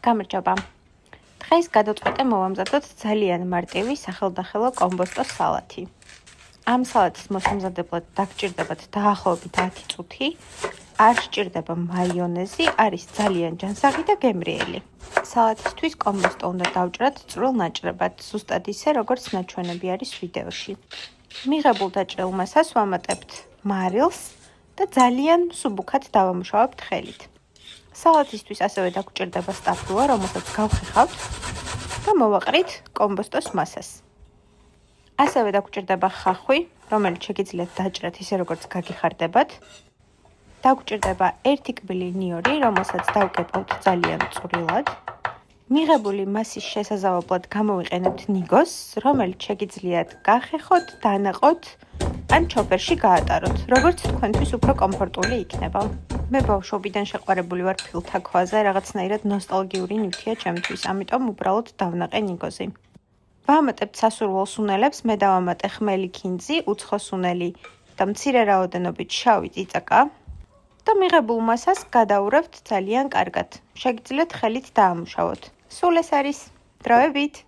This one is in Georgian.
გამარჯობა. დღეს გადავწყვეტე მოვამზადოთ ძალიან მარტივი სახელდახელო კომბოსტოს სალათი. ამ სალათის მოსამზადებლად დაგჭირდებათ დაახლოებით 10 წუთი, არ სჭირდება მაიონეზი, არის ძალიან ჯანსაღი და გემრიელი. სალათისთვის კომბოსტო უნდა დავჭრათ წვრილ ნაჭრებად, ზუსტად ისე, როგორც ნაჩვენები არის ვიდეოში. მიღებულ დაჭრილ მასას ვამატებთ მარილს და ძალიან მსუბუქად დავამუშავებთ ხელით. სალათისთვის ასევე დაგჭირდება სტაფილო, რომელსაც გავხეხავთ და მოვაყრით კომბოსტოს მასას. ასევე დაგჭირდება ხახვი, რომელიც შეგიძლიათ დაჭრათ ისე როგორც გაგიხარდებათ. დაგჭირდება ერთი კბილი ნიორი, რომელსაც დავკეპავთ ძალიან წვრილად. მიღებული მასის შესაზავებლად გამოვიყენებთ ნიგოს, რომელიც შეგიძლიათ გახეხოთ, დანაყოთ ან ჩოპერში გაატაროთ, როგორც თქვენთვის უფრო კომფორტული იქნება. მე ბავშვობიდან შეყვარებული ვარ ფილთა ქვაზე, რაღაცნაირად ნოსტალგიური ნივთია ჩემთვის, ამიტომ უბრალოდ დავნაყე ნიგოზე. ვამატებთ სასურველ სუნელებს, მე დავამატე ხმელი ქინძი, უცხო სუნელი და მცირე რაოდენობით შავი წიწაკა და მიღებულ მასას გადაურევთ ძალიან კარგად. შეგიძლიათ ხელით დაამუშავოთ. სულ ეს არის. დროებით!